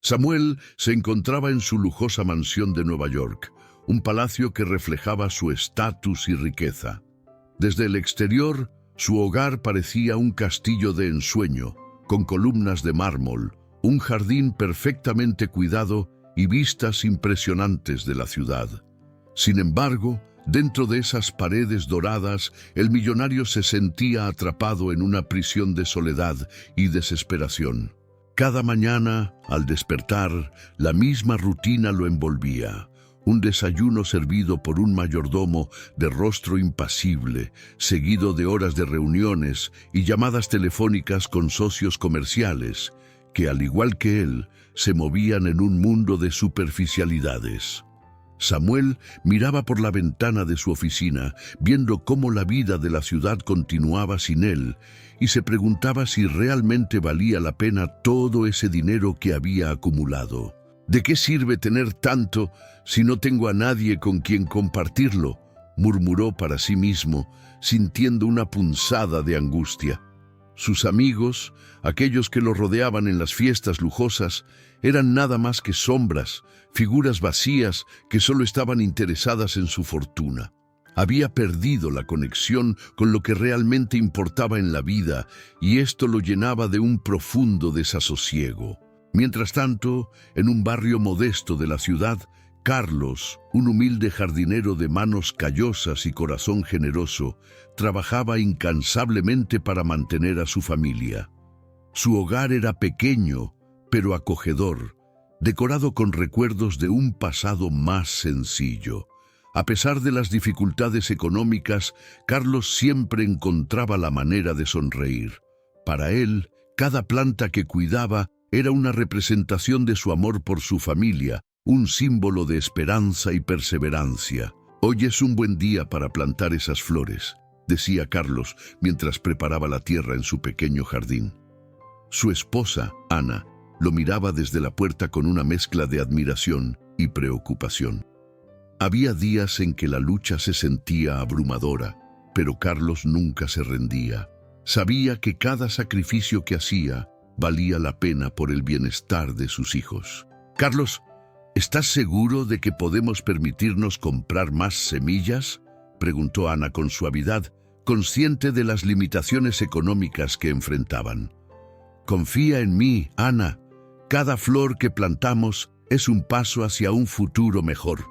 Samuel se encontraba en su lujosa mansión de Nueva York, un palacio que reflejaba su estatus y riqueza. Desde el exterior, su hogar parecía un castillo de ensueño, con columnas de mármol, un jardín perfectamente cuidado y vistas impresionantes de la ciudad. Sin embargo, dentro de esas paredes doradas, el millonario se sentía atrapado en una prisión de soledad y desesperación. Cada mañana, al despertar, la misma rutina lo envolvía. Un desayuno servido por un mayordomo de rostro impasible, seguido de horas de reuniones y llamadas telefónicas con socios comerciales, que al igual que él, se movían en un mundo de superficialidades. Samuel miraba por la ventana de su oficina, viendo cómo la vida de la ciudad continuaba sin él, y se preguntaba si realmente valía la pena todo ese dinero que había acumulado. ¿De qué sirve tener tanto si no tengo a nadie con quien compartirlo?, murmuró para sí mismo, sintiendo una punzada de angustia. Sus amigos, aquellos que lo rodeaban en las fiestas lujosas, eran nada más que sombras, figuras vacías que solo estaban interesadas en su fortuna. Había perdido la conexión con lo que realmente importaba en la vida, y esto lo llenaba de un profundo desasosiego. Mientras tanto, en un barrio modesto de la ciudad, Carlos, un humilde jardinero de manos callosas y corazón generoso, trabajaba incansablemente para mantener a su familia. Su hogar era pequeño, pero acogedor, decorado con recuerdos de un pasado más sencillo. A pesar de las dificultades económicas, Carlos siempre encontraba la manera de sonreír. Para él, cada planta que cuidaba era una representación de su amor por su familia, un símbolo de esperanza y perseverancia. «Hoy es un buen día para plantar esas flores», decía Carlos mientras preparaba la tierra en su pequeño jardín. Su esposa, Ana, lo miraba desde la puerta con una mezcla de admiración y preocupación. Había días en que la lucha se sentía abrumadora, pero Carlos nunca se rendía. Sabía que cada sacrificio que hacía valía la pena por el bienestar de sus hijos. «Carlos, ¿estás seguro de que podemos permitirnos comprar más semillas?», preguntó Ana con suavidad, consciente de las limitaciones económicas que enfrentaban. «Confía en mí, Ana. Cada flor que plantamos es un paso hacia un futuro mejor»,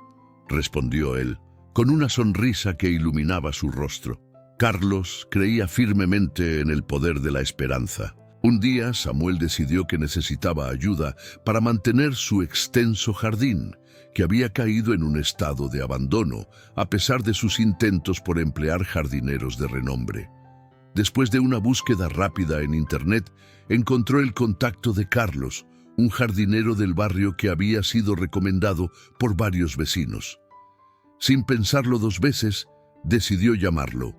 respondió él, con una sonrisa que iluminaba su rostro. Carlos creía firmemente en el poder de la esperanza. Un día, Samuel decidió que necesitaba ayuda para mantener su extenso jardín, que había caído en un estado de abandono, a pesar de sus intentos por emplear jardineros de renombre. Después de una búsqueda rápida en Internet, encontró el contacto de Carlos, un jardinero del barrio que había sido recomendado por varios vecinos. Sin pensarlo dos veces, decidió llamarlo.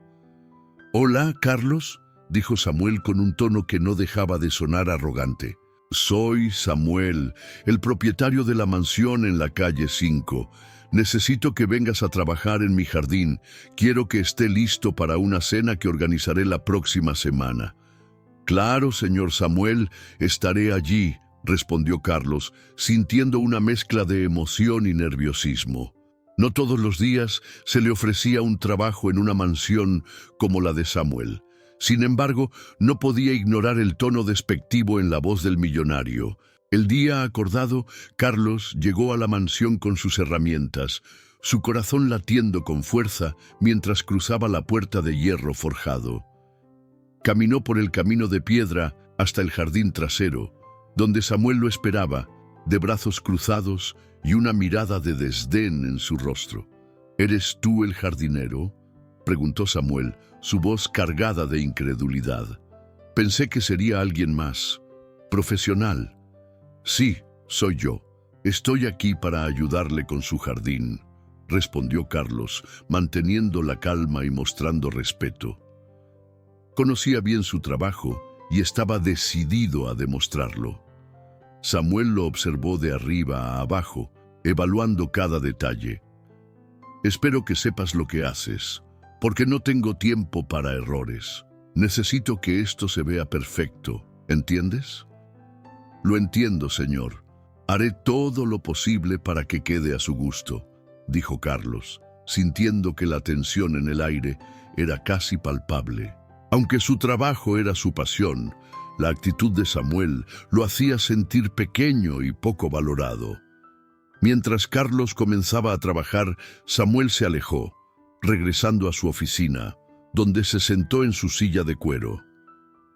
«Hola, Carlos», dijo Samuel con un tono que no dejaba de sonar arrogante. «Soy Samuel, el propietario de la mansión en la calle 5. Necesito que vengas a trabajar en mi jardín. Quiero que esté listo para una cena que organizaré la próxima semana». «Claro, señor Samuel, estaré allí», respondió Carlos, sintiendo una mezcla de emoción y nerviosismo. No todos los días se le ofrecía un trabajo en una mansión como la de Samuel. Sin embargo, no podía ignorar el tono despectivo en la voz del millonario. El día acordado, Carlos llegó a la mansión con sus herramientas, su corazón latiendo con fuerza mientras cruzaba la puerta de hierro forjado. Caminó por el camino de piedra hasta el jardín trasero, donde Samuel lo esperaba, de brazos cruzados y una mirada de desdén en su rostro. «¿Eres tú el jardinero?», preguntó Samuel, su voz cargada de incredulidad. «Pensé que sería alguien más, profesional». «Sí, soy yo. Estoy aquí para ayudarle con su jardín», respondió Carlos, manteniendo la calma y mostrando respeto. Conocía bien su trabajo y estaba decidido a demostrarlo. Samuel lo observó de arriba a abajo, evaluando cada detalle. «Espero que sepas lo que haces, porque no tengo tiempo para errores. Necesito que esto se vea perfecto, ¿entiendes?» «Lo entiendo, señor. Haré todo lo posible para que quede a su gusto, dijo Carlos, sintiendo que la tensión en el aire era casi palpable. Aunque su trabajo era su pasión, la actitud de Samuel lo hacía sentir pequeño y poco valorado. Mientras Carlos comenzaba a trabajar, Samuel se alejó, regresando a su oficina, donde se sentó en su silla de cuero.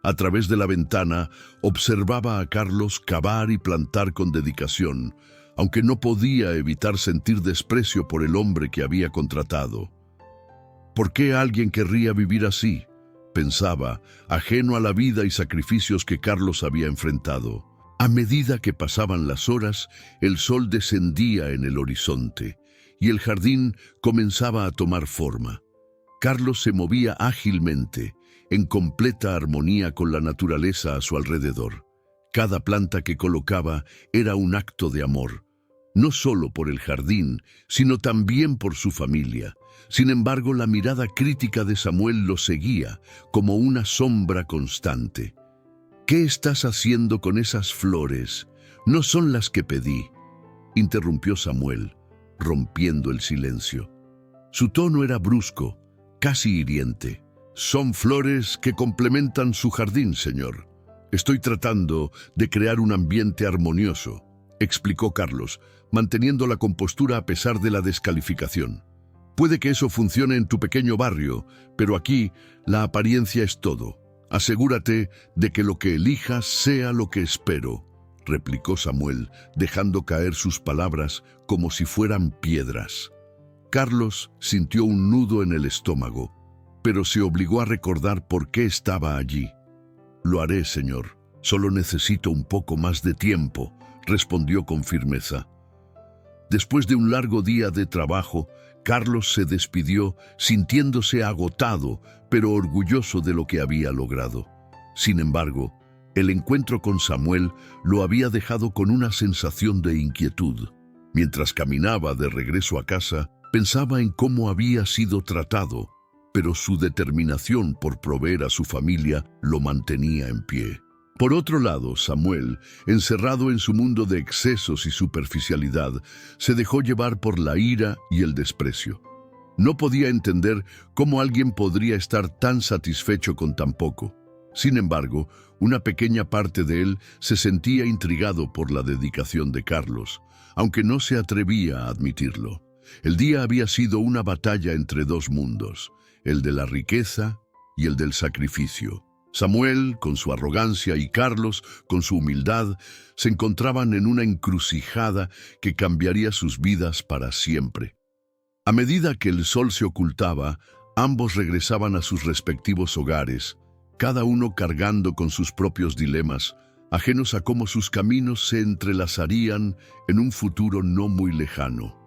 A través de la ventana observaba a Carlos cavar y plantar con dedicación, aunque no podía evitar sentir desprecio por el hombre que había contratado. ¿Por qué alguien querría vivir así?, pensaba, ajeno a la vida y sacrificios que Carlos había enfrentado. A medida que pasaban las horas, el sol descendía en el horizonte y el jardín comenzaba a tomar forma. Carlos se movía ágilmente, en completa armonía con la naturaleza a su alrededor. Cada planta que colocaba era un acto de amor, no solo por el jardín, sino también por su familia. Sin embargo, la mirada crítica de Samuel lo seguía, como una sombra constante. «¿Qué estás haciendo con esas flores? No son las que pedí», interrumpió Samuel, rompiendo el silencio. Su tono era brusco, casi hiriente. «Son flores que complementan su jardín, señor. Estoy tratando de crear un ambiente armonioso», explicó Carlos, manteniendo la compostura a pesar de la descalificación. «Puede que eso funcione en tu pequeño barrio, pero aquí la apariencia es todo. Asegúrate de que lo que elijas sea lo que espero», replicó Samuel, dejando caer sus palabras como si fueran piedras. Carlos sintió un nudo en el estómago, pero se obligó a recordar por qué estaba allí. «Lo haré, señor. Solo necesito un poco más de tiempo», respondió con firmeza. Después de un largo día de trabajo, Carlos se despidió sintiéndose agotado, pero orgulloso de lo que había logrado. Sin embargo, el encuentro con Samuel lo había dejado con una sensación de inquietud. Mientras caminaba de regreso a casa, pensaba en cómo había sido tratado, pero su determinación por proveer a su familia lo mantenía en pie. Por otro lado, Samuel, encerrado en su mundo de excesos y superficialidad, se dejó llevar por la ira y el desprecio. No podía entender cómo alguien podría estar tan satisfecho con tan poco. Sin embargo, una pequeña parte de él se sentía intrigado por la dedicación de Carlos, aunque no se atrevía a admitirlo. El día había sido una batalla entre dos mundos, el de la riqueza y el del sacrificio. Samuel, con su arrogancia, y Carlos, con su humildad, se encontraban en una encrucijada que cambiaría sus vidas para siempre. A medida que el sol se ocultaba, ambos regresaban a sus respectivos hogares, cada uno cargando con sus propios dilemas, ajenos a cómo sus caminos se entrelazarían en un futuro no muy lejano.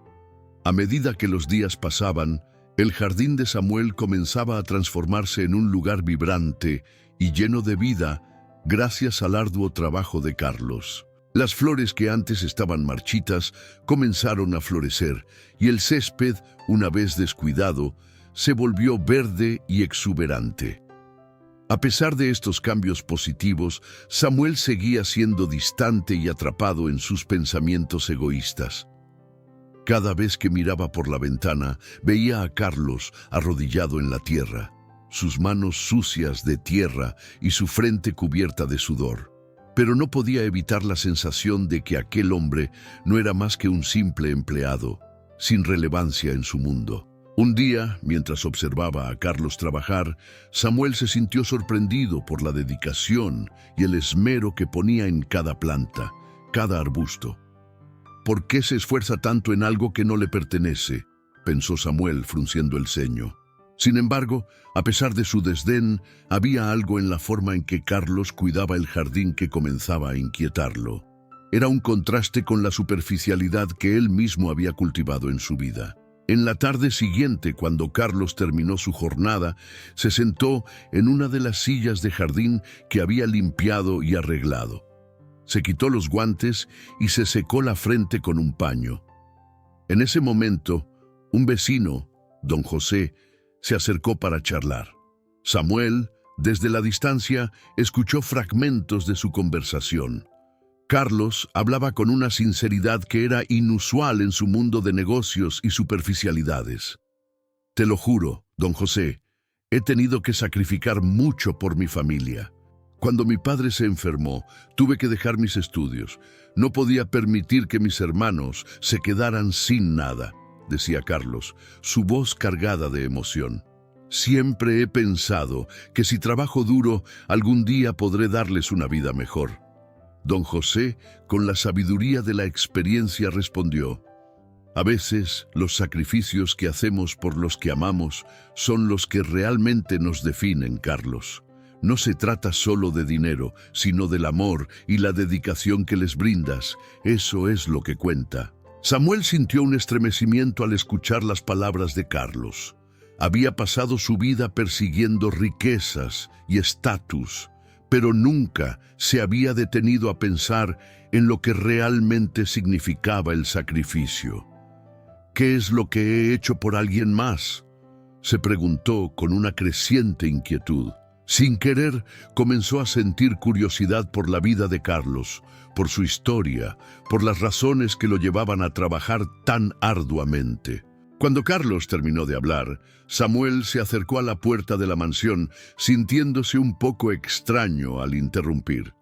A medida que los días pasaban, el jardín de Samuel comenzaba a transformarse en un lugar vibrante y lleno de vida gracias al arduo trabajo de Carlos. Las flores que antes estaban marchitas comenzaron a florecer y el césped, una vez descuidado, se volvió verde y exuberante. A pesar de estos cambios positivos, Samuel seguía siendo distante y atrapado en sus pensamientos egoístas. Cada vez que miraba por la ventana, veía a Carlos arrodillado en la tierra, sus manos sucias de tierra y su frente cubierta de sudor. Pero no podía evitar la sensación de que aquel hombre no era más que un simple empleado, sin relevancia en su mundo. Un día, mientras observaba a Carlos trabajar, Samuel se sintió sorprendido por la dedicación y el esmero que ponía en cada planta, cada arbusto. «¿Por qué se esfuerza tanto en algo que no le pertenece?», pensó Samuel, frunciendo el ceño. Sin embargo, a pesar de su desdén, había algo en la forma en que Carlos cuidaba el jardín que comenzaba a inquietarlo. Era un contraste con la superficialidad que él mismo había cultivado en su vida. En la tarde siguiente, cuando Carlos terminó su jornada, se sentó en una de las sillas de jardín que había limpiado y arreglado. Se quitó los guantes y se secó la frente con un paño. En ese momento, un vecino, don José, se acercó para charlar. Samuel, desde la distancia, escuchó fragmentos de su conversación. Carlos hablaba con una sinceridad que era inusual en su mundo de negocios y superficialidades. Te lo juro, don José, he tenido que sacrificar mucho por mi familia. Cuando mi padre se enfermó, tuve que dejar mis estudios. No podía permitir que mis hermanos se quedaran sin nada, decía Carlos, su voz cargada de emoción. Siempre he pensado que si trabajo duro, algún día podré darles una vida mejor. Don José, con la sabiduría de la experiencia, respondió: a veces los sacrificios que hacemos por los que amamos son los que realmente nos definen, Carlos. No se trata solo de dinero, sino del amor y la dedicación que les brindas. Eso es lo que cuenta. Samuel sintió un estremecimiento al escuchar las palabras de Carlos. Había pasado su vida persiguiendo riquezas y estatus, pero nunca se había detenido a pensar en lo que realmente significaba el sacrificio. ¿Qué es lo que he hecho por alguien más?, se preguntó con una creciente inquietud. Sin querer, comenzó a sentir curiosidad por la vida de Carlos, por su historia, por las razones que lo llevaban a trabajar tan arduamente. Cuando Carlos terminó de hablar, Samuel se acercó a la puerta de la mansión, sintiéndose un poco extraño al interrumpir.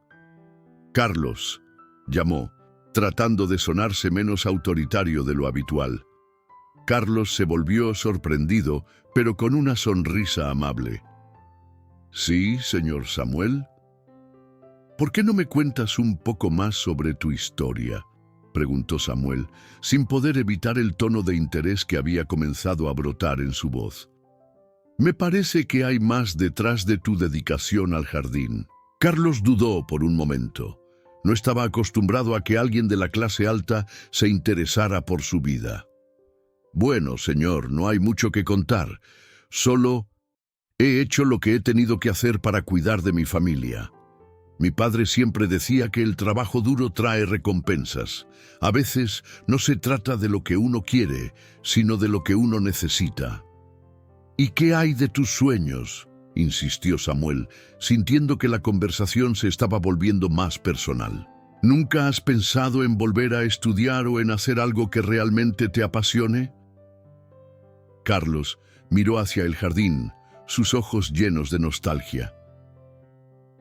«Carlos», llamó, tratando de sonarse menos autoritario de lo habitual. Carlos se volvió sorprendido, pero con una sonrisa amable. «Sí, señor Samuel». «¿Por qué no me cuentas un poco más sobre tu historia?», preguntó Samuel, sin poder evitar el tono de interés que había comenzado a brotar en su voz. «Me parece que hay más detrás de tu dedicación al jardín». Carlos dudó por un momento. No estaba acostumbrado a que alguien de la clase alta se interesara por su vida. «Bueno, señor, no hay mucho que contar. Solo he hecho lo que he tenido que hacer para cuidar de mi familia. Mi padre siempre decía que el trabajo duro trae recompensas. A veces no se trata de lo que uno quiere, sino de lo que uno necesita». «¿Y qué hay de tus sueños?», insistió Samuel, sintiendo que la conversación se estaba volviendo más personal. «¿Nunca has pensado en volver a estudiar o en hacer algo que realmente te apasione?». Carlos miró hacia el jardín, sus ojos llenos de nostalgia.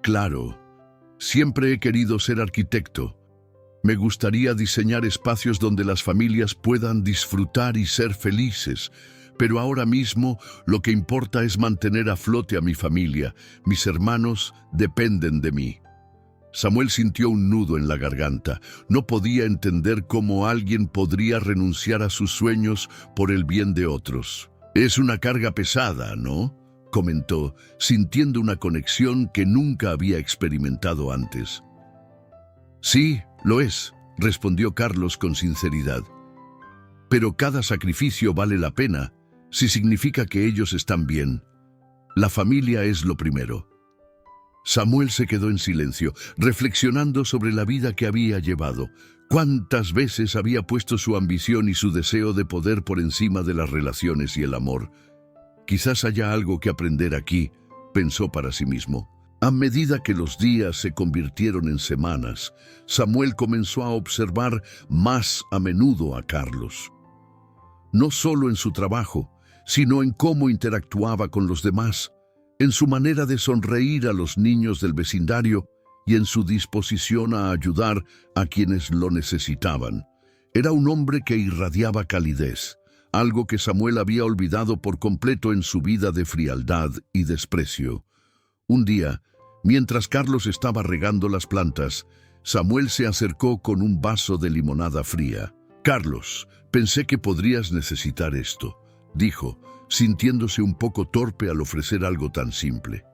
«Claro, siempre he querido ser arquitecto. Me gustaría diseñar espacios donde las familias puedan disfrutar y ser felices, pero ahora mismo lo que importa es mantener a flote a mi familia. Mis hermanos dependen de mí». Samuel sintió un nudo en la garganta. No podía entender cómo alguien podría renunciar a sus sueños por el bien de otros. «Es una carga pesada, ¿no?», comentó, sintiendo una conexión que nunca había experimentado antes. «Sí, lo es», respondió Carlos con sinceridad. «Pero cada sacrificio vale la pena si significa que ellos están bien. La familia es lo primero». Samuel se quedó en silencio, reflexionando sobre la vida que había llevado. ¿Cuántas veces había puesto su ambición y su deseo de poder por encima de las relaciones y el amor? «Quizás haya algo que aprender aquí», pensó para sí mismo. A medida que los días se convirtieron en semanas, Samuel comenzó a observar más a menudo a Carlos. No solo en su trabajo, sino en cómo interactuaba con los demás, en su manera de sonreír a los niños del vecindario y en su disposición a ayudar a quienes lo necesitaban. Era un hombre que irradiaba calidez, algo que Samuel había olvidado por completo en su vida de frialdad y desprecio. Un día, mientras Carlos estaba regando las plantas, Samuel se acercó con un vaso de limonada fría. «Carlos, pensé que podrías necesitar esto», dijo, sintiéndose un poco torpe al ofrecer algo tan simple.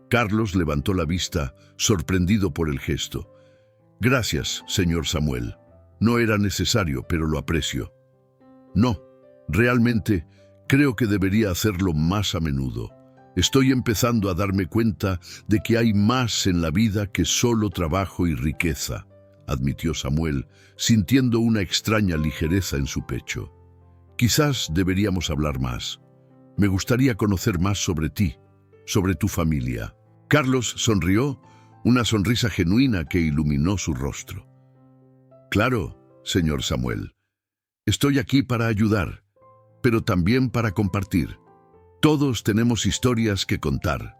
Carlos levantó la vista, sorprendido por el gesto. «Gracias, señor Samuel. No era necesario, pero lo aprecio». «No, realmente creo que debería hacerlo más a menudo. Estoy empezando a darme cuenta de que hay más en la vida que solo trabajo y riqueza», admitió Samuel, sintiendo una extraña ligereza en su pecho. «Quizás deberíamos hablar más. Me gustaría conocer más sobre ti, sobre tu familia». Carlos sonrió, una sonrisa genuina que iluminó su rostro. «Claro, señor Samuel. Estoy aquí para ayudar, pero también para compartir. Todos tenemos historias que contar».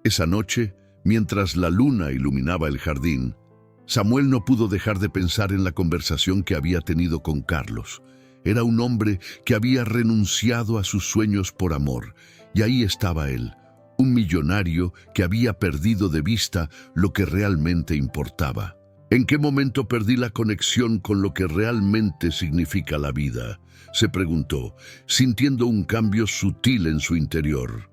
Esa noche, mientras la luna iluminaba el jardín, Samuel no pudo dejar de pensar en la conversación que había tenido con Carlos. Era un hombre que había renunciado a sus sueños por amor, y ahí estaba él, un millonario que había perdido de vista lo que realmente importaba. ¿En qué momento perdí la conexión con lo que realmente significa la vida?, se preguntó, sintiendo un cambio sutil en su interior.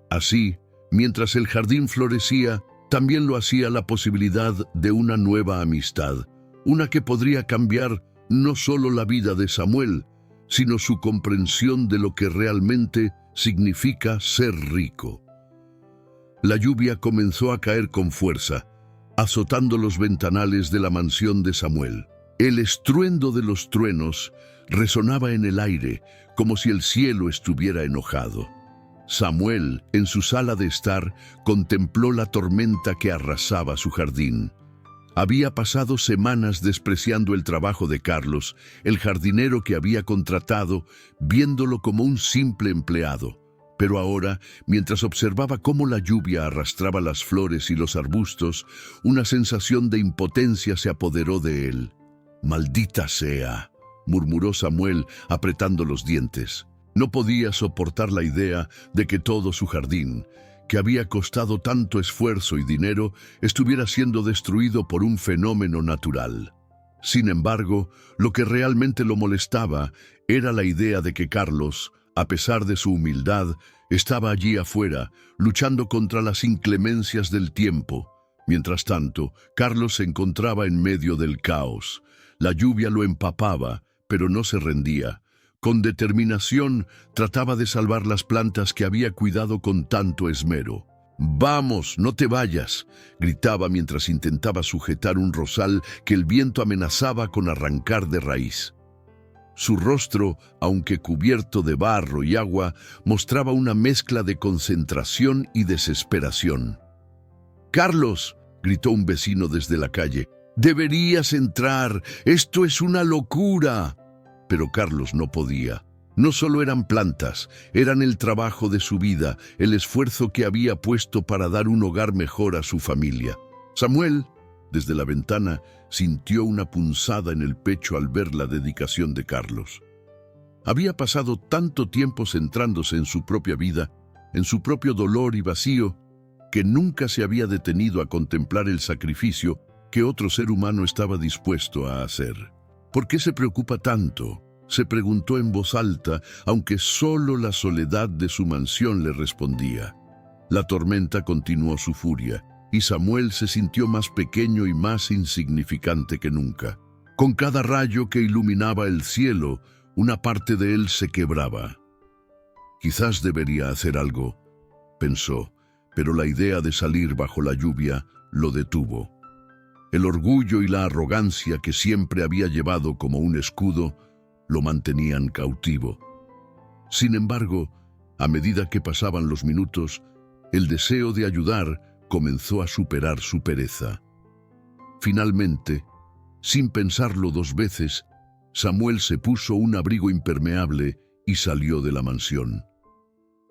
Así, mientras el jardín florecía, también lo hacía la posibilidad de una nueva amistad, una que podría cambiar no solo la vida de Samuel, sino su comprensión de lo que realmente significa ser rico. La lluvia comenzó a caer con fuerza, azotando los ventanales de la mansión de Samuel. El estruendo de los truenos resonaba en el aire, como si el cielo estuviera enojado. Samuel, en su sala de estar, contempló la tormenta que arrasaba su jardín. Había pasado semanas despreciando el trabajo de Carlos, el jardinero que había contratado, viéndolo como un simple empleado. Pero ahora, mientras observaba cómo la lluvia arrastraba las flores y los arbustos, una sensación de impotencia se apoderó de él. «Maldita sea», murmuró Samuel, apretando los dientes. No podía soportar la idea de que todo su jardín, que había costado tanto esfuerzo y dinero, estuviera siendo destruido por un fenómeno natural. Sin embargo, lo que realmente lo molestaba era la idea de que Carlos, a pesar de su humildad, estaba allí afuera, luchando contra las inclemencias del tiempo. Mientras tanto, Carlos se encontraba en medio del caos. La lluvia lo empapaba, pero no se rendía. Con determinación trataba de salvar las plantas que había cuidado con tanto esmero. «Vamos, no te vayas», gritaba mientras intentaba sujetar un rosal que el viento amenazaba con arrancar de raíz. Su rostro, aunque cubierto de barro y agua, mostraba una mezcla de concentración y desesperación. «Carlos», gritó un vecino desde la calle, «deberías entrar, esto es una locura». Pero Carlos no podía. No solo eran plantas, eran el trabajo de su vida, el esfuerzo que había puesto para dar un hogar mejor a su familia. Samuel, desde la ventana, sintió una punzada en el pecho al ver la dedicación de Carlos. Había pasado tanto tiempo centrándose en su propia vida, en su propio dolor y vacío, que nunca se había detenido a contemplar el sacrificio que otro ser humano estaba dispuesto a hacer. «¿Por qué se preocupa tanto?», se preguntó en voz alta, aunque solo la soledad de su mansión le respondía. La tormenta continuó su furia, y Samuel se sintió más pequeño y más insignificante que nunca. Con cada rayo que iluminaba el cielo, una parte de él se quebraba. «Quizás debería hacer algo», pensó, pero la idea de salir bajo la lluvia lo detuvo. El orgullo y la arrogancia que siempre había llevado como un escudo lo mantenían cautivo. Sin embargo, a medida que pasaban los minutos, el deseo de ayudar comenzó a superar su pereza. Finalmente, sin pensarlo dos veces, Samuel se puso un abrigo impermeable y salió de la mansión.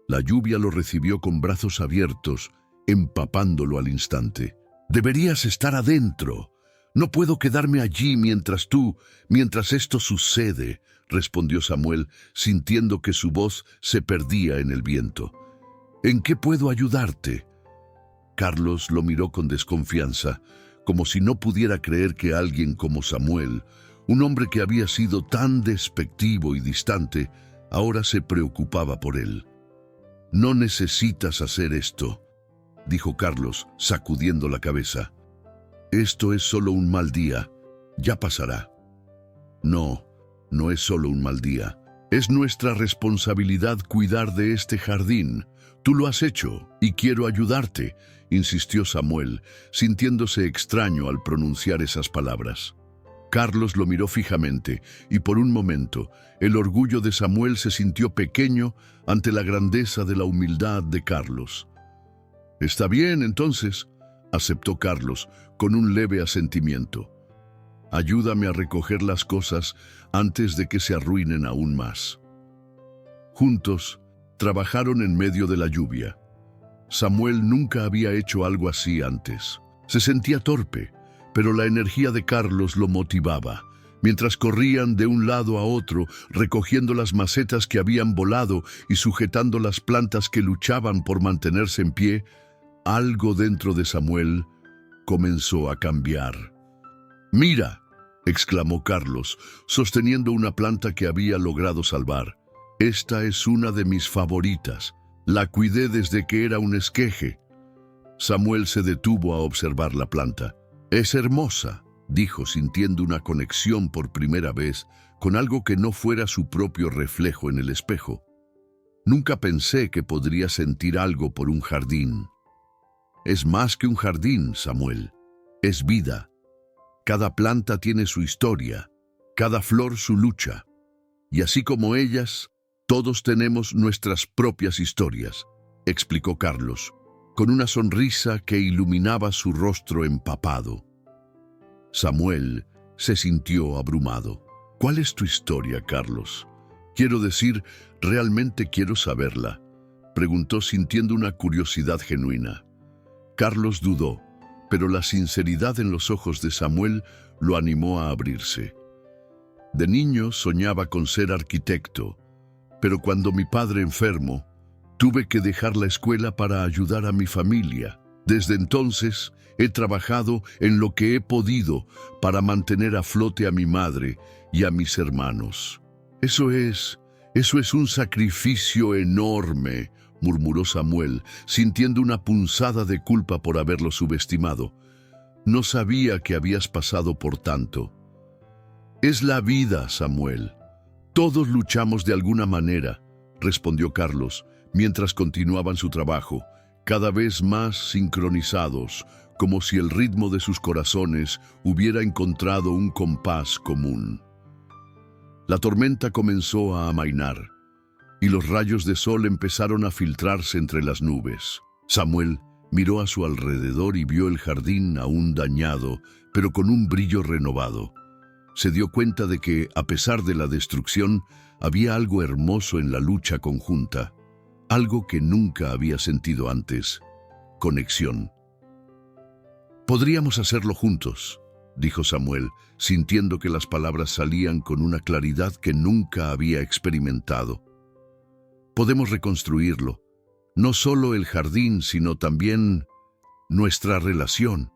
La lluvia lo recibió con brazos abiertos, empapándolo al instante. «Deberías estar adentro. No puedo quedarme allí mientras esto sucede», respondió Samuel, sintiendo que su voz se perdía en el viento. «¿En qué puedo ayudarte?». Carlos lo miró con desconfianza, como si no pudiera creer que alguien como Samuel, un hombre que había sido tan despectivo y distante, ahora se preocupaba por él. «No necesitas hacer esto», dijo Carlos, sacudiendo la cabeza. «Esto es solo un mal día. Ya pasará». «No, no es solo un mal día. Es nuestra responsabilidad cuidar de este jardín. Tú lo has hecho y quiero ayudarte», insistió Samuel, sintiéndose extraño al pronunciar esas palabras. Carlos lo miró fijamente y por un momento el orgullo de Samuel se sintió pequeño ante la grandeza de la humildad de Carlos. «Está bien, entonces, aceptó Carlos, con un leve asentimiento. Ayúdame a recoger las cosas antes de que se arruinen aún más. Juntos, trabajaron en medio de la lluvia. Samuel nunca había hecho algo así antes. Se sentía torpe, pero la energía de Carlos lo motivaba. Mientras corrían de un lado a otro, recogiendo las macetas que habían volado y sujetando las plantas que luchaban por mantenerse en pie, algo dentro de Samuel comenzó a cambiar. «¡Mira!», exclamó Carlos, sosteniendo una planta que había logrado salvar. «Esta es una de mis favoritas. La cuidé desde que era un esqueje». Samuel se detuvo a observar la planta. «Es hermosa», dijo, sintiendo una conexión por primera vez con algo que no fuera su propio reflejo en el espejo. «Nunca pensé que podría sentir algo por un jardín». «Es más que un jardín, Samuel. Es vida. Cada planta tiene su historia, cada flor su lucha. Y así como ellas, todos tenemos nuestras propias historias», explicó Carlos, con una sonrisa que iluminaba su rostro empapado. Samuel se sintió abrumado. «¿Cuál es tu historia, Carlos? Quiero decir, realmente quiero saberla», preguntó sintiendo una curiosidad genuina. Carlos dudó, pero la sinceridad en los ojos de Samuel lo animó a abrirse. «De niño soñaba con ser arquitecto, pero cuando mi padre enfermó, tuve que dejar la escuela para ayudar a mi familia. Desde entonces he trabajado en lo que he podido para mantener a flote a mi madre y a mis hermanos». Eso es un sacrificio enorme», murmuró Samuel, sintiendo una punzada de culpa por haberlo subestimado. «No sabía que habías pasado por tanto». «Es la vida, Samuel. Todos luchamos de alguna manera», respondió Carlos, mientras continuaban su trabajo, cada vez más sincronizados, como si el ritmo de sus corazones hubiera encontrado un compás común. La tormenta comenzó a amainar, y los rayos de sol empezaron a filtrarse entre las nubes. Samuel miró a su alrededor y vio el jardín aún dañado, pero con un brillo renovado. Se dio cuenta de que, a pesar de la destrucción, había algo hermoso en la lucha conjunta, algo que nunca había sentido antes: conexión. «Podríamos hacerlo juntos», dijo Samuel, sintiendo que las palabras salían con una claridad que nunca había experimentado. «Podemos reconstruirlo, no solo el jardín, sino también nuestra relación».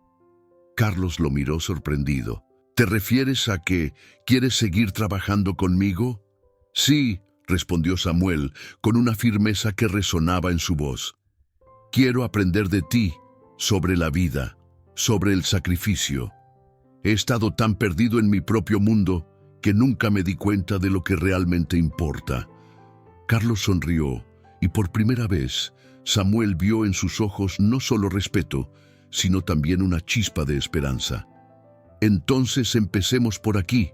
Carlos lo miró sorprendido. «¿Te refieres a que quieres seguir trabajando conmigo?» «Sí», respondió Samuel, con una firmeza que resonaba en su voz. «Quiero aprender de ti, sobre la vida, sobre el sacrificio. He estado tan perdido en mi propio mundo que nunca me di cuenta de lo que realmente importa». Carlos sonrió, y por primera vez, Samuel vio en sus ojos no solo respeto, sino también una chispa de esperanza. «Entonces empecemos por aquí»,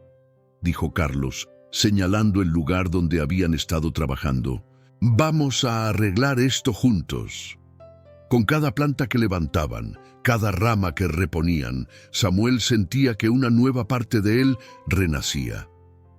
dijo Carlos, señalando el lugar donde habían estado trabajando. «Vamos a arreglar esto juntos». Con cada planta que levantaban, cada rama que reponían, Samuel sentía que una nueva parte de él renacía.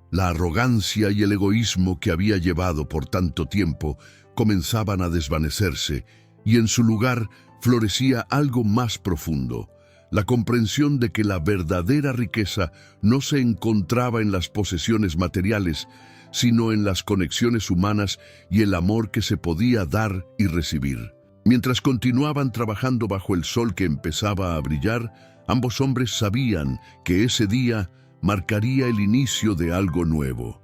La arrogancia y el egoísmo que había llevado por tanto tiempo comenzaban a desvanecerse, y en su lugar florecía algo más profundo: la comprensión de que la verdadera riqueza no se encontraba en las posesiones materiales, sino en las conexiones humanas y el amor que se podía dar y recibir. Mientras continuaban trabajando bajo el sol que empezaba a brillar, ambos hombres sabían que ese día marcaría el inicio de algo nuevo,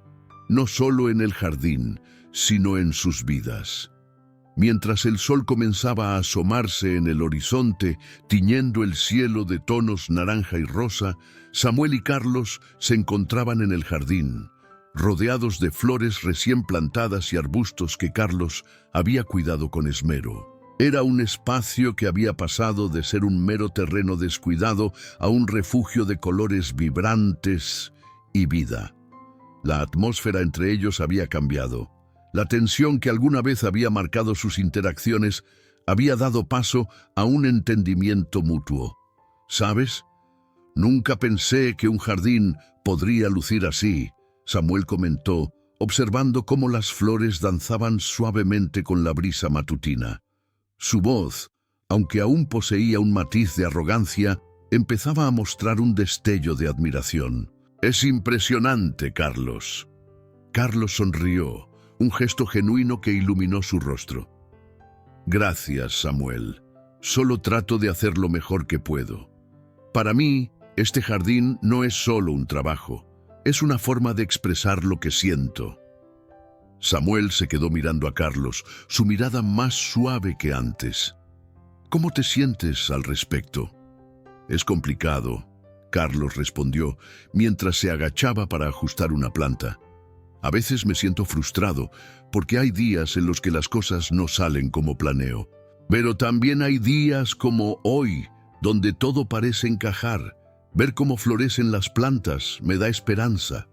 no solo en el jardín, sino en sus vidas. Mientras el sol comenzaba a asomarse en el horizonte, tiñendo el cielo de tonos naranja y rosa, Samuel y Carlos se encontraban en el jardín, rodeados de flores recién plantadas y arbustos que Carlos había cuidado con esmero. Era un espacio que había pasado de ser un mero terreno descuidado a un refugio de colores vibrantes y vida. La atmósfera entre ellos había cambiado. La tensión que alguna vez había marcado sus interacciones había dado paso a un entendimiento mutuo. ¿Sabes? Nunca pensé que un jardín podría lucir así, Samuel comentó, observando cómo las flores danzaban suavemente con la brisa matutina. Su voz, aunque aún poseía un matiz de arrogancia, empezaba a mostrar un destello de admiración. «Es impresionante, Carlos». Carlos sonrió, un gesto genuino que iluminó su rostro. «Gracias, Samuel. Solo trato de hacer lo mejor que puedo. Para mí, este jardín no es solo un trabajo, es una forma de expresar lo que siento». Samuel se quedó mirando a Carlos, su mirada más suave que antes. «¿Cómo te sientes al respecto?» «Es complicado», Carlos respondió, mientras se agachaba para ajustar una planta. «A veces me siento frustrado, porque hay días en los que las cosas no salen como planeo. Pero también hay días como hoy, donde todo parece encajar. Ver cómo florecen las plantas me da esperanza».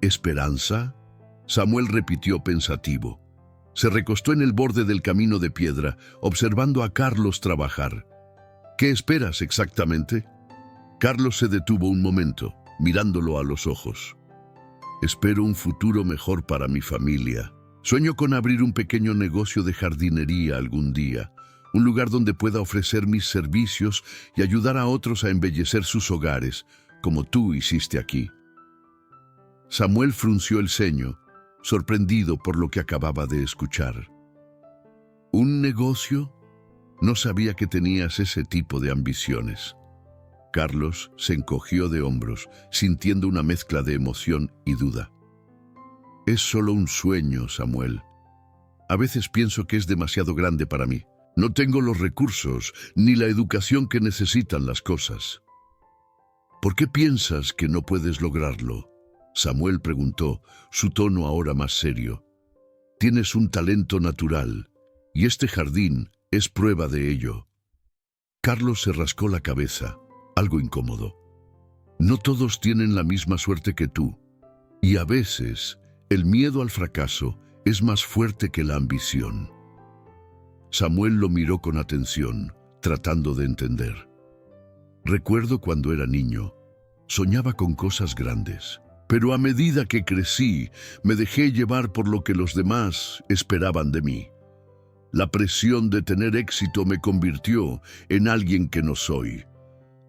«¿Esperanza?», Samuel repitió pensativo. Se recostó en el borde del camino de piedra, observando a Carlos trabajar. «¿Qué esperas exactamente?». Carlos se detuvo un momento, mirándolo a los ojos. «Espero un futuro mejor para mi familia. Sueño con abrir un pequeño negocio de jardinería algún día, un lugar donde pueda ofrecer mis servicios y ayudar a otros a embellecer sus hogares, como tú hiciste aquí». Samuel frunció el ceño, sorprendido por lo que acababa de escuchar. «¿Un negocio? No sabía que tenías ese tipo de ambiciones». Carlos se encogió de hombros, sintiendo una mezcla de emoción y duda. «Es solo un sueño, Samuel. A veces pienso que es demasiado grande para mí. No tengo los recursos ni la educación que necesitan las cosas». «¿Por qué piensas que no puedes lograrlo?», Samuel preguntó, su tono ahora más serio. «Tienes un talento natural, y este jardín es prueba de ello». Carlos se rascó la cabeza, algo incómodo. «No todos tienen la misma suerte que tú, y a veces el miedo al fracaso es más fuerte que la ambición». Samuel lo miró con atención, tratando de entender. «Recuerdo cuando era niño, soñaba con cosas grandes. Pero a medida que crecí, me dejé llevar por lo que los demás esperaban de mí. La presión de tener éxito me convirtió en alguien que no soy.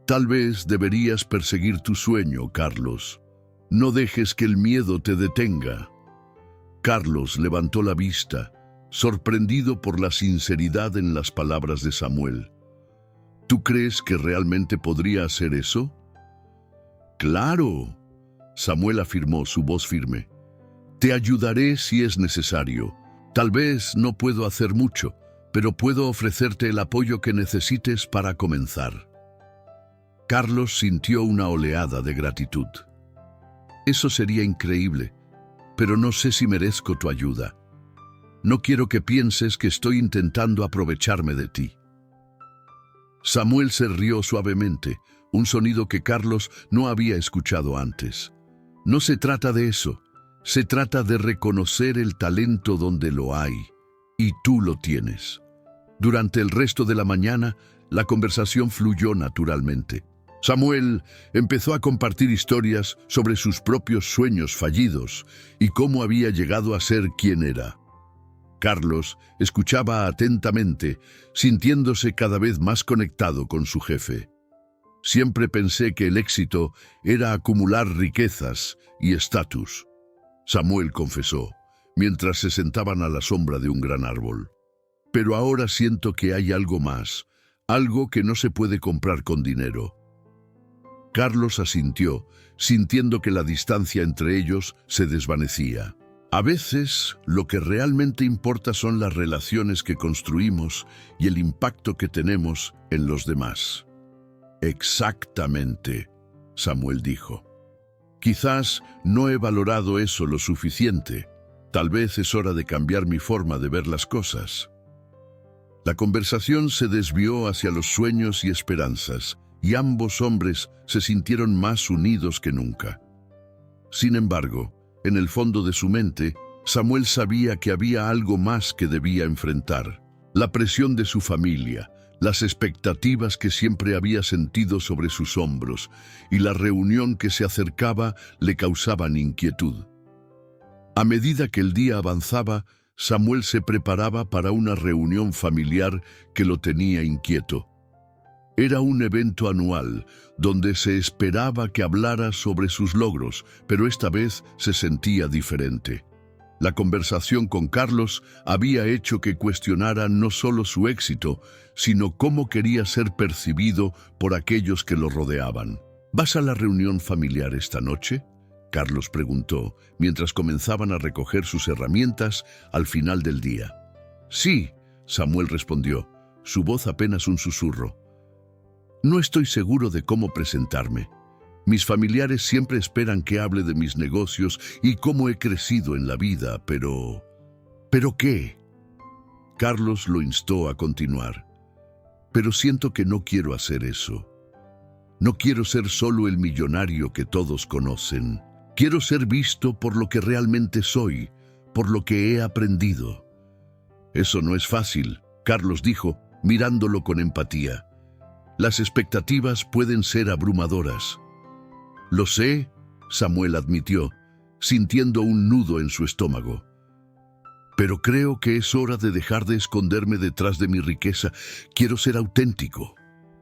Tal vez deberías perseguir tu sueño, Carlos. No dejes que el miedo te detenga». Carlos levantó la vista, sorprendido por la sinceridad en las palabras de Samuel. «¿Tú crees que realmente podría hacer eso?». «Claro», Samuel afirmó, su voz firme. «Te ayudaré si es necesario. Tal vez no puedo hacer mucho, pero puedo ofrecerte el apoyo que necesites para comenzar». Carlos sintió una oleada de gratitud. «Eso sería increíble, pero no sé si merezco tu ayuda. No quiero que pienses que estoy intentando aprovecharme de ti». Samuel se rió suavemente, un sonido que Carlos no había escuchado antes. «No se trata de eso, se trata de reconocer el talento donde lo hay, y tú lo tienes». Durante el resto de la mañana, la conversación fluyó naturalmente. Samuel empezó a compartir historias sobre sus propios sueños fallidos y cómo había llegado a ser quien era. Carlos escuchaba atentamente, sintiéndose cada vez más conectado con su jefe. «Siempre pensé que el éxito era acumular riquezas y estatus», Samuel confesó, mientras se sentaban a la sombra de un gran árbol. «Pero ahora siento que hay algo más, algo que no se puede comprar con dinero». Carlos asintió, sintiendo que la distancia entre ellos se desvanecía. «A veces, lo que realmente importa son las relaciones que construimos y el impacto que tenemos en los demás». «Exactamente», Samuel dijo. «Quizás no he valorado eso lo suficiente. Tal vez es hora de cambiar mi forma de ver las cosas». La conversación se desvió hacia los sueños y esperanzas, y ambos hombres se sintieron más unidos que nunca. Sin embargo, en el fondo de su mente, Samuel sabía que había algo más que debía enfrentar. La presión de su familia, las expectativas que siempre había sentido sobre sus hombros y la reunión que se acercaba le causaban inquietud. A medida que el día avanzaba, Samuel se preparaba para una reunión familiar que lo tenía inquieto. Era un evento anual donde se esperaba que hablara sobre sus logros, pero esta vez se sentía diferente. La conversación con Carlos había hecho que cuestionara no solo su éxito, sino cómo quería ser percibido por aquellos que lo rodeaban. ¿Vas a la reunión familiar esta noche?, Carlos preguntó, mientras comenzaban a recoger sus herramientas al final del día. Sí, Samuel respondió, su voz apenas un susurro. No estoy seguro de cómo presentarme. Mis familiares siempre esperan que hable de mis negocios y cómo he crecido en la vida, pero... ¿Pero qué? Carlos lo instó a continuar. Pero siento que no quiero hacer eso. No quiero ser solo el millonario que todos conocen. Quiero ser visto por lo que realmente soy, por lo que he aprendido. Eso no es fácil, Carlos dijo, mirándolo con empatía. Las expectativas pueden ser abrumadoras. Lo sé, Samuel admitió, sintiendo un nudo en su estómago. Pero creo que es hora de dejar de esconderme detrás de mi riqueza. Quiero ser auténtico.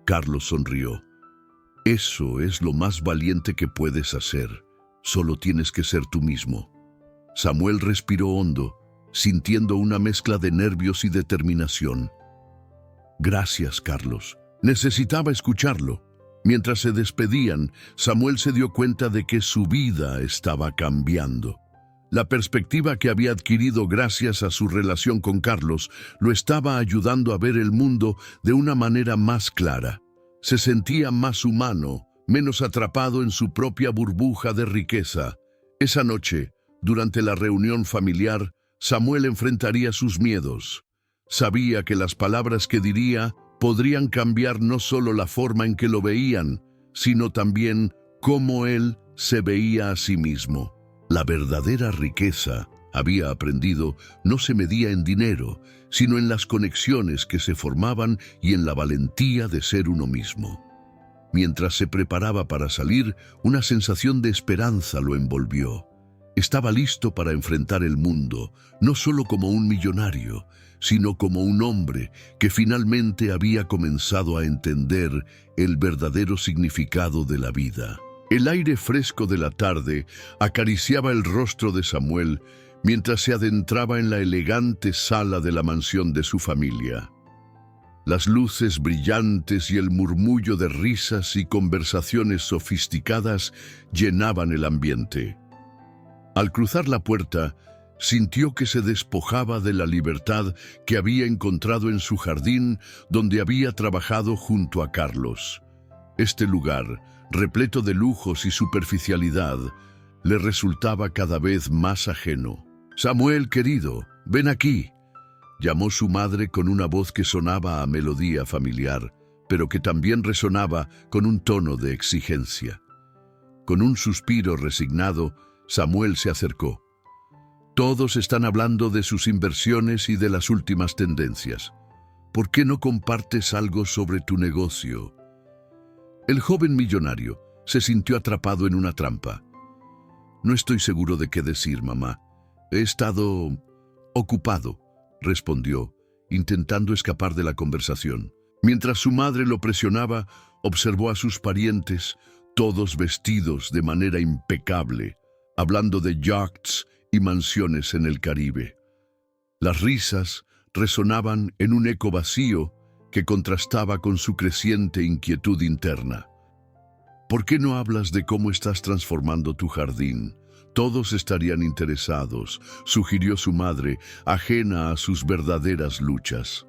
Carlos sonrió. Eso es lo más valiente que puedes hacer. Solo tienes que ser tú mismo. Samuel respiró hondo, sintiendo una mezcla de nervios y determinación. Gracias, Carlos. Necesitaba escucharlo. Mientras se despedían, Samuel se dio cuenta de que su vida estaba cambiando. La perspectiva que había adquirido gracias a su relación con Carlos lo estaba ayudando a ver el mundo de una manera más clara. Se sentía más humano, menos atrapado en su propia burbuja de riqueza. Esa noche, durante la reunión familiar, Samuel enfrentaría sus miedos. Sabía que las palabras que diría podrían cambiar no solo la forma en que lo veían, sino también cómo él se veía a sí mismo. La verdadera riqueza, había aprendido, no se medía en dinero, sino en las conexiones que se formaban y en la valentía de ser uno mismo. Mientras se preparaba para salir, una sensación de esperanza lo envolvió. Estaba listo para enfrentar el mundo, no solo como un millonario, sino como un hombre que finalmente había comenzado a entender el verdadero significado de la vida. El aire fresco de la tarde acariciaba el rostro de Samuel mientras se adentraba en la elegante sala de la mansión de su familia. Las luces brillantes y el murmullo de risas y conversaciones sofisticadas llenaban el ambiente. Al cruzar la puerta, sintió que se despojaba de la libertad que había encontrado en su jardín donde había trabajado junto a Carlos. Este lugar, repleto de lujos y superficialidad, le resultaba cada vez más ajeno. «Samuel, querido, ven aquí», llamó su madre con una voz que sonaba a melodía familiar, pero que también resonaba con un tono de exigencia. Con un suspiro resignado, Samuel se acercó. «Todos están hablando de sus inversiones y de las últimas tendencias. ¿Por qué no compartes algo sobre tu negocio?» El joven millonario se sintió atrapado en una trampa. «No estoy seguro de qué decir, mamá. He estado ocupado», respondió, intentando escapar de la conversación. Mientras su madre lo presionaba, observó a sus parientes, todos vestidos de manera impecable, hablando de yachts y mansiones en el Caribe. Las risas resonaban en un eco vacío que contrastaba con su creciente inquietud interna. «¿Por qué no hablas de cómo estás transformando tu jardín? Todos estarían interesados», sugirió su madre, ajena a sus verdaderas luchas.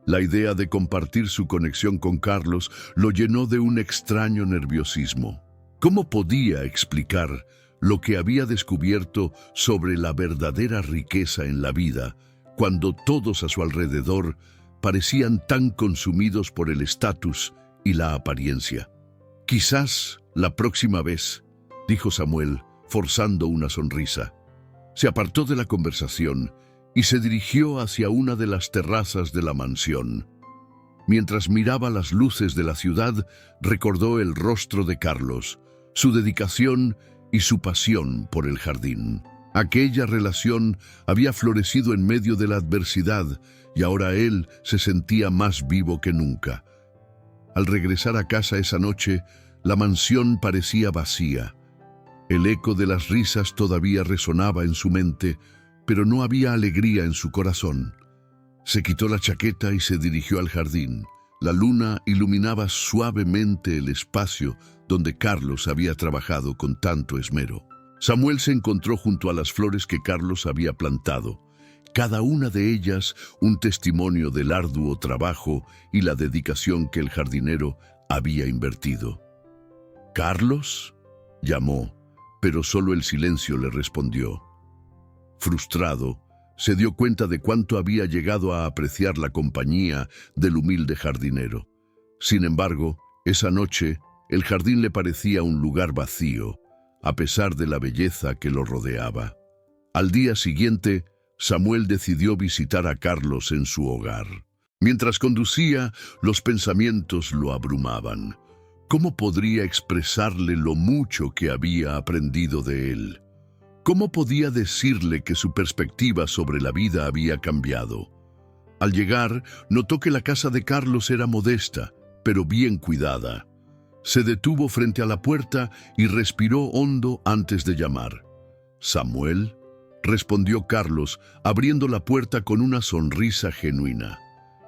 La idea de compartir su conexión con Carlos lo llenó de un extraño nerviosismo. ¿Cómo podía explicar lo que había descubierto sobre la verdadera riqueza en la vida, cuando todos a su alrededor parecían tan consumidos por el estatus y la apariencia? «Quizás la próxima vez», dijo Samuel, forzando una sonrisa. Se apartó de la conversación y se dirigió hacia una de las terrazas de la mansión. Mientras miraba las luces de la ciudad, recordó el rostro de Carlos, su dedicación y su pasión por el jardín. Aquella relación había florecido en medio de la adversidad y ahora él se sentía más vivo que nunca. Al regresar a casa esa noche, la mansión parecía vacía. El eco de las risas todavía resonaba en su mente, pero no había alegría en su corazón. Se quitó la chaqueta y se dirigió al jardín. La luna iluminaba suavemente el espacio donde Carlos había trabajado con tanto esmero. Samuel se encontró junto a las flores que Carlos había plantado, cada una de ellas un testimonio del arduo trabajo y la dedicación que el jardinero había invertido. «¿Carlos?», llamó, pero solo el silencio le respondió. Frustrado, se dio cuenta de cuánto había llegado a apreciar la compañía del humilde jardinero. Sin embargo, esa noche, el jardín le parecía un lugar vacío, a pesar de la belleza que lo rodeaba. Al día siguiente, Samuel decidió visitar a Carlos en su hogar. Mientras conducía, los pensamientos lo abrumaban. ¿Cómo podría expresarle lo mucho que había aprendido de él? ¿Cómo podía decirle que su perspectiva sobre la vida había cambiado? Al llegar, notó que la casa de Carlos era modesta, pero bien cuidada. Se detuvo frente a la puerta y respiró hondo antes de llamar. «¿Samuel?», respondió Carlos, abriendo la puerta con una sonrisa genuina.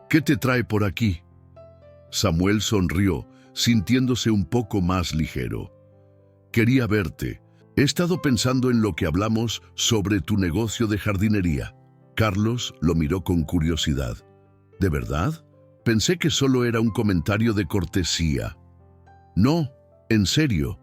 «¿Qué te trae por aquí?». Samuel sonrió, sintiéndose un poco más ligero. «Quería verte. He estado pensando en lo que hablamos sobre tu negocio de jardinería». Carlos lo miró con curiosidad. «¿De verdad? Pensé que solo era un comentario de cortesía». «No, en serio.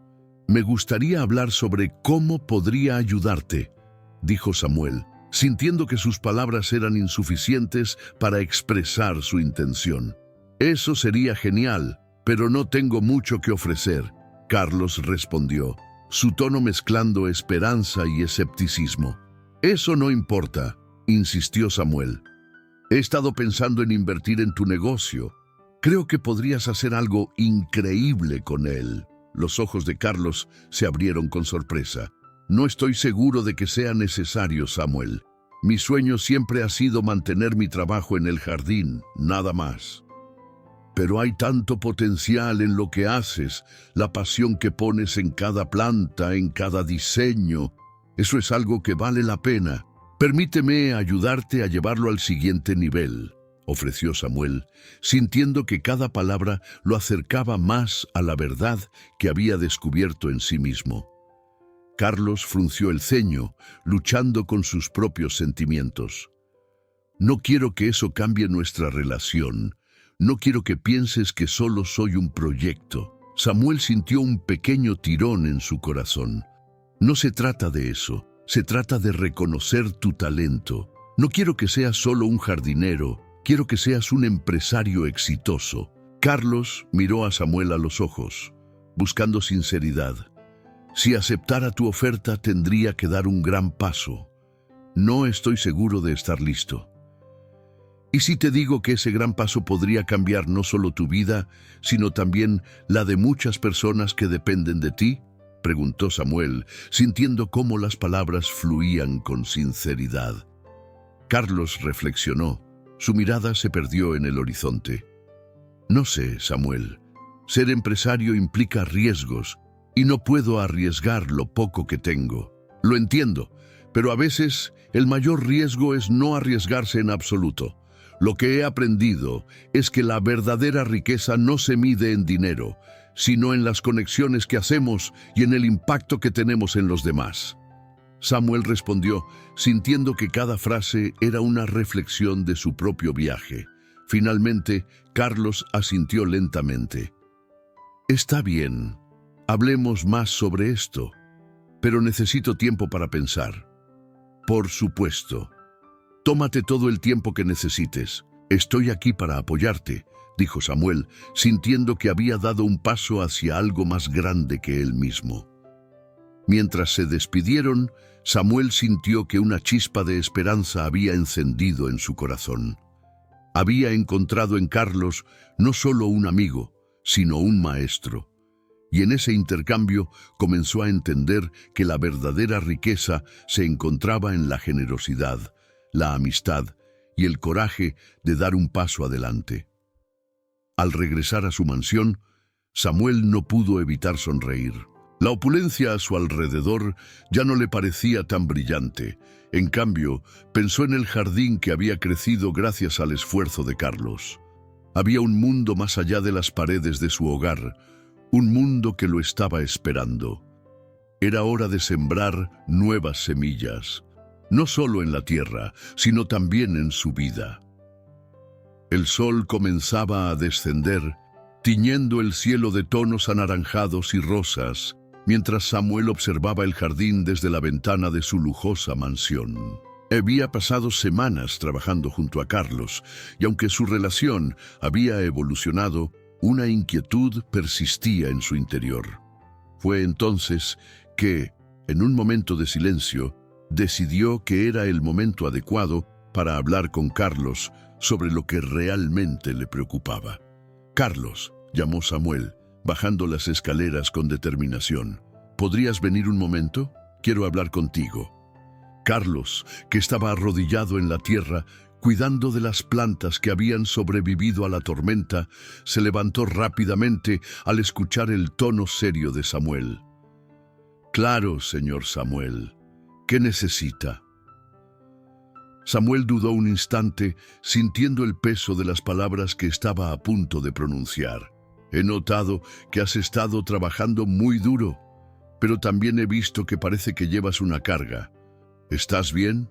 Me gustaría hablar sobre cómo podría ayudarte», dijo Samuel, sintiendo que sus palabras eran insuficientes para expresar su intención. «Eso sería genial, pero no tengo mucho que ofrecer», Carlos respondió, su tono mezclando esperanza y escepticismo. «Eso no importa», insistió Samuel. «He estado pensando en invertir en tu negocio. Creo que podrías hacer algo increíble con él». Los ojos de Carlos se abrieron con sorpresa. «No estoy seguro de que sea necesario, Samuel. Mi sueño siempre ha sido mantener mi trabajo en el jardín, nada más». «Pero hay tanto potencial en lo que haces, la pasión que pones en cada planta, en cada diseño. Eso es algo que vale la pena. Permíteme ayudarte a llevarlo al siguiente nivel», ofreció Samuel, sintiendo que cada palabra lo acercaba más a la verdad que había descubierto en sí mismo. Carlos frunció el ceño, luchando con sus propios sentimientos. «No quiero que eso cambie nuestra relación. No quiero que pienses que solo soy un proyecto». Samuel sintió un pequeño tirón en su corazón. «No se trata de eso. Se trata de reconocer tu talento. No quiero que seas solo un jardinero. Quiero que seas un empresario exitoso». Carlos miró a Samuel a los ojos, buscando sinceridad. «Si aceptara tu oferta, tendría que dar un gran paso. No estoy seguro de estar listo». «¿Y si te digo que ese gran paso podría cambiar no solo tu vida, sino también la de muchas personas que dependen de ti?», preguntó Samuel, sintiendo cómo las palabras fluían con sinceridad. Carlos reflexionó. Su mirada se perdió en el horizonte. «No sé, Samuel. Ser empresario implica riesgos, y no puedo arriesgar lo poco que tengo. Lo entiendo, pero a veces el mayor riesgo es no arriesgarse en absoluto. Lo que he aprendido es que la verdadera riqueza no se mide en dinero, sino en las conexiones que hacemos y en el impacto que tenemos en los demás». Samuel respondió, sintiendo que cada frase era una reflexión de su propio viaje. Finalmente, Carlos asintió lentamente. «Está bien, hablemos más sobre esto, pero necesito tiempo para pensar». «Por supuesto. Tómate todo el tiempo que necesites. Estoy aquí para apoyarte», dijo Samuel, sintiendo que había dado un paso hacia algo más grande que él mismo. Mientras se despidieron, Samuel sintió que una chispa de esperanza había encendido en su corazón. Había encontrado en Carlos no solo un amigo, sino un maestro. Y en ese intercambio comenzó a entender que la verdadera riqueza se encontraba en la generosidad, la amistad y el coraje de dar un paso adelante. Al regresar a su mansión, Samuel no pudo evitar sonreír. La opulencia a su alrededor ya no le parecía tan brillante. En cambio, pensó en el jardín que había crecido gracias al esfuerzo de Carlos. Había un mundo más allá de las paredes de su hogar, un mundo que lo estaba esperando. Era hora de sembrar nuevas semillas, no solo en la tierra, sino también en su vida. El sol comenzaba a descender, tiñendo el cielo de tonos anaranjados y rosas, mientras Samuel observaba el jardín desde la ventana de su lujosa mansión. Había pasado semanas trabajando junto a Carlos, y aunque su relación había evolucionado, una inquietud persistía en su interior. Fue entonces que, en un momento de silencio, decidió que era el momento adecuado para hablar con Carlos sobre lo que realmente le preocupaba. «Carlos», llamó Samuel, bajando las escaleras con determinación. «¿Podrías venir un momento? Quiero hablar contigo». Carlos, que estaba arrodillado en la tierra, cuidando de las plantas que habían sobrevivido a la tormenta, se levantó rápidamente al escuchar el tono serio de Samuel. «Claro, señor Samuel. ¿Qué necesita?» Samuel dudó un instante, sintiendo el peso de las palabras que estaba a punto de pronunciar. «He notado que has estado trabajando muy duro, pero también he visto que parece que llevas una carga. ¿Estás bien?»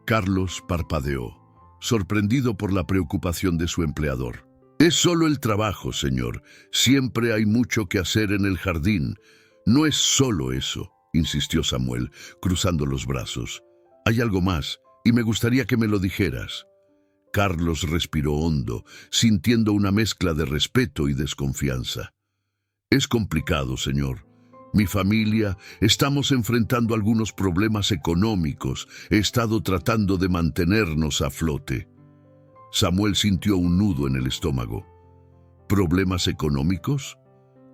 Carlos parpadeó, sorprendido por la preocupación de su empleador. «Es solo el trabajo, señor. Siempre hay mucho que hacer en el jardín. No es solo eso», insistió Samuel, cruzando los brazos. «Hay algo más, y me gustaría que me lo dijeras». Carlos respiró hondo, sintiendo una mezcla de respeto y desconfianza. «Es complicado, señor. Mi familia, estamos enfrentando algunos problemas económicos. He estado tratando de mantenernos a flote». Samuel sintió un nudo en el estómago. «¿Problemas económicos?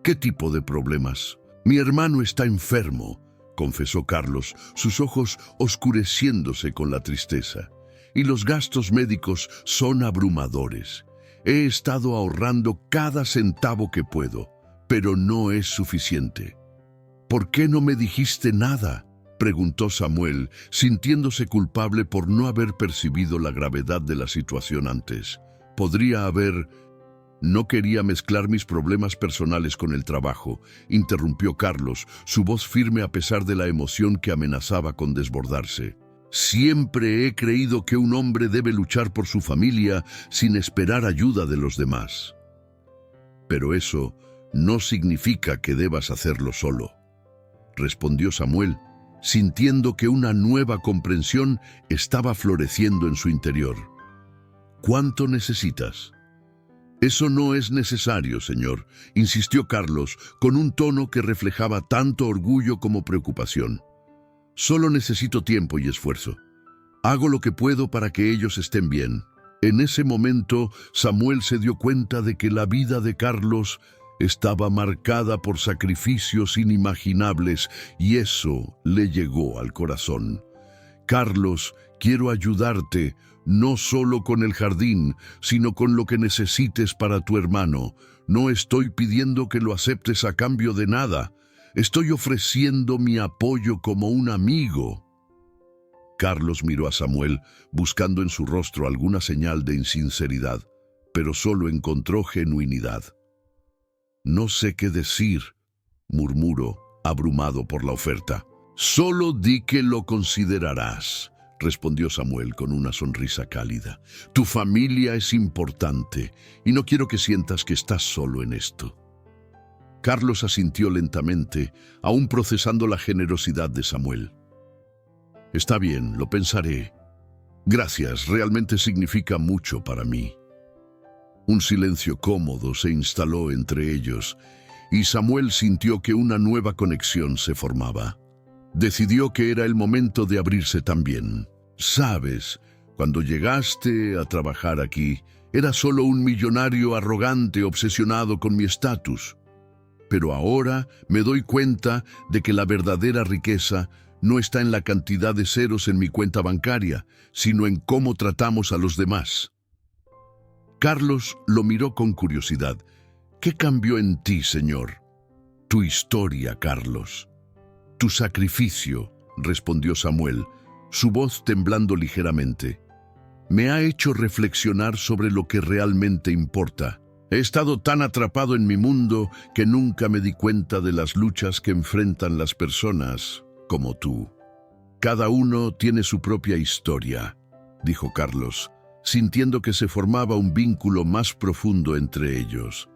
¿Qué tipo de problemas?» «Mi hermano está enfermo», confesó Carlos, sus ojos oscureciéndose con la tristeza. «Y los gastos médicos son abrumadores. He estado ahorrando cada centavo que puedo, pero no es suficiente». «¿Por qué no me dijiste nada?», preguntó Samuel, sintiéndose culpable por no haber percibido la gravedad de la situación antes. «Podría haber...» «No quería mezclar mis problemas personales con el trabajo», interrumpió Carlos, su voz firme a pesar de la emoción que amenazaba con desbordarse. «Siempre he creído que un hombre debe luchar por su familia sin esperar ayuda de los demás. Pero eso no significa que debas hacerlo solo», respondió Samuel, sintiendo que una nueva comprensión estaba floreciendo en su interior. «¿Cuánto necesitas?» «Eso no es necesario, señor», insistió Carlos, con un tono que reflejaba tanto orgullo como preocupación. «Solo necesito tiempo y esfuerzo. Hago lo que puedo para que ellos estén bien». En ese momento, Samuel se dio cuenta de que la vida de Carlos estaba marcada por sacrificios inimaginables, y eso le llegó al corazón. «Carlos, quiero ayudarte, no solo con el jardín, sino con lo que necesites para tu hermano. No estoy pidiendo que lo aceptes a cambio de nada. Estoy ofreciendo mi apoyo como un amigo». Carlos miró a Samuel, buscando en su rostro alguna señal de insinceridad, pero solo encontró genuinidad. «No sé qué decir», murmuró, abrumado por la oferta. «Solo di que lo considerarás», respondió Samuel con una sonrisa cálida. «Tu familia es importante y no quiero que sientas que estás solo en esto». Carlos asintió lentamente, aún procesando la generosidad de Samuel. «Está bien, lo pensaré. Gracias, realmente significa mucho para mí». Un silencio cómodo se instaló entre ellos, y Samuel sintió que una nueva conexión se formaba. Decidió que era el momento de abrirse también. Sabes, cuando llegaste a trabajar aquí, era solo un millonario arrogante obsesionado con mi estatus. Pero ahora me doy cuenta de que la verdadera riqueza no está en la cantidad de ceros en mi cuenta bancaria, sino en cómo tratamos a los demás. Carlos lo miró con curiosidad. ¿Qué cambió en ti, señor? Tu historia, Carlos. Tu sacrificio, respondió Samuel, su voz temblando ligeramente. Me ha hecho reflexionar sobre lo que realmente importa. He estado tan atrapado en mi mundo que nunca me di cuenta de las luchas que enfrentan las personas como tú. Cada uno tiene su propia historia, dijo Carlos, sintiendo que se formaba un vínculo más profundo entre ellos.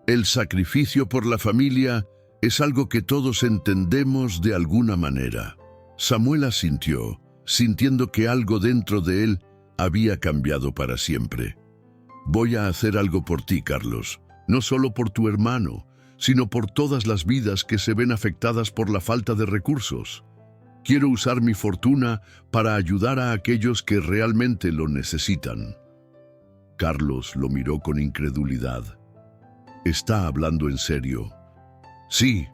El sacrificio por la familia es algo que todos entendemos de alguna manera. Samuel asintió, sintiendo que algo dentro de él había cambiado para siempre. Voy a hacer algo por ti, Carlos, no solo por tu hermano, sino por todas las vidas que se ven afectadas por la falta de recursos. Quiero usar mi fortuna para ayudar a aquellos que realmente lo necesitan. Carlos lo miró con incredulidad. ¿Está hablando en serio? Sí,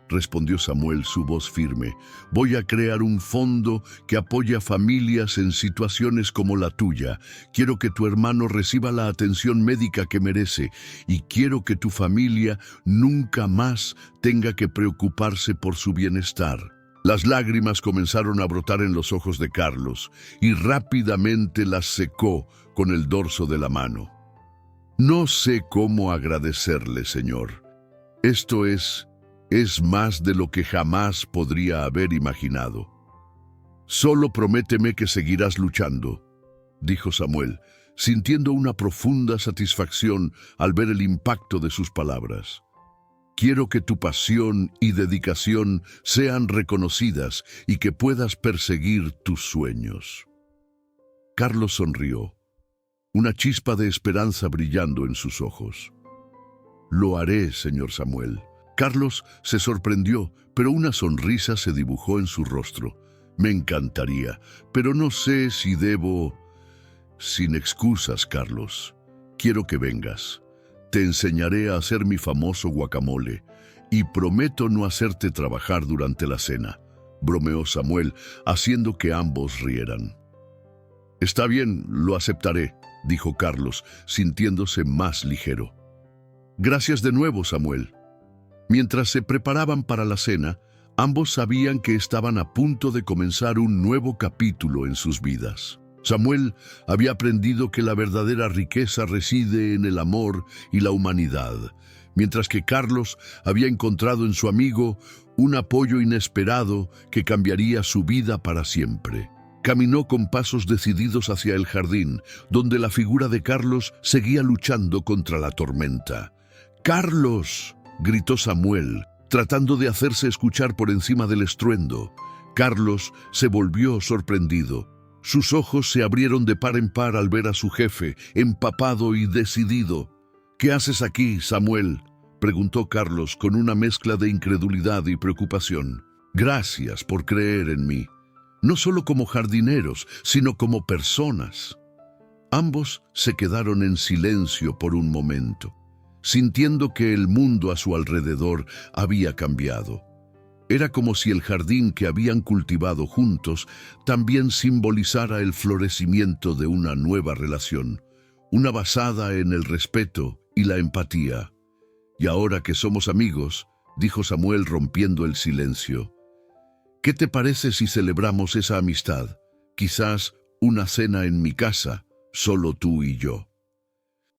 respondió Samuel, su voz firme. Voy a crear un fondo que apoye a familias en situaciones como la tuya. Quiero que tu hermano reciba la atención médica que merece y quiero que tu familia nunca más tenga que preocuparse por su bienestar. Las lágrimas comenzaron a brotar en los ojos de Carlos y rápidamente las secó con el dorso de la mano. No sé cómo agradecerle, señor. Esto es más de lo que jamás podría haber imaginado. Solo prométeme que seguirás luchando, dijo Samuel, sintiendo una profunda satisfacción al ver el impacto de sus palabras. Quiero que tu pasión y dedicación sean reconocidas y que puedas perseguir tus sueños. Carlos sonrió, una chispa de esperanza brillando en sus ojos. Lo haré, señor Samuel. Carlos se sorprendió, pero una sonrisa se dibujó en su rostro. Me encantaría, pero no sé si debo... Sin excusas, Carlos. Quiero que vengas. Te enseñaré a hacer mi famoso guacamole y prometo no hacerte trabajar durante la cena, bromeó Samuel, haciendo que ambos rieran. Está bien, lo aceptaré, dijo Carlos, sintiéndose más ligero. Gracias de nuevo, Samuel. Mientras se preparaban para la cena, ambos sabían que estaban a punto de comenzar un nuevo capítulo en sus vidas. Samuel había aprendido que la verdadera riqueza reside en el amor y la humanidad, mientras que Carlos había encontrado en su amigo un apoyo inesperado que cambiaría su vida para siempre. Caminó con pasos decididos hacia el jardín, donde la figura de Carlos seguía luchando contra la tormenta. ¡Carlos!, gritó Samuel, tratando de hacerse escuchar por encima del estruendo. Carlos se volvió sorprendido. Sus ojos se abrieron de par en par al ver a su jefe, empapado y decidido. ¿Qué haces aquí, Samuel?, preguntó Carlos con una mezcla de incredulidad y preocupación. Gracias por creer en mí, no solo como jardineros, sino como personas. Ambos se quedaron en silencio por un momento, sintiendo que el mundo a su alrededor había cambiado. Era como si el jardín que habían cultivado juntos también simbolizara el florecimiento de una nueva relación, una basada en el respeto y la empatía. Y ahora que somos amigos, dijo Samuel rompiendo el silencio, ¿qué te parece si celebramos esa amistad? Quizás una cena en mi casa, solo tú y yo.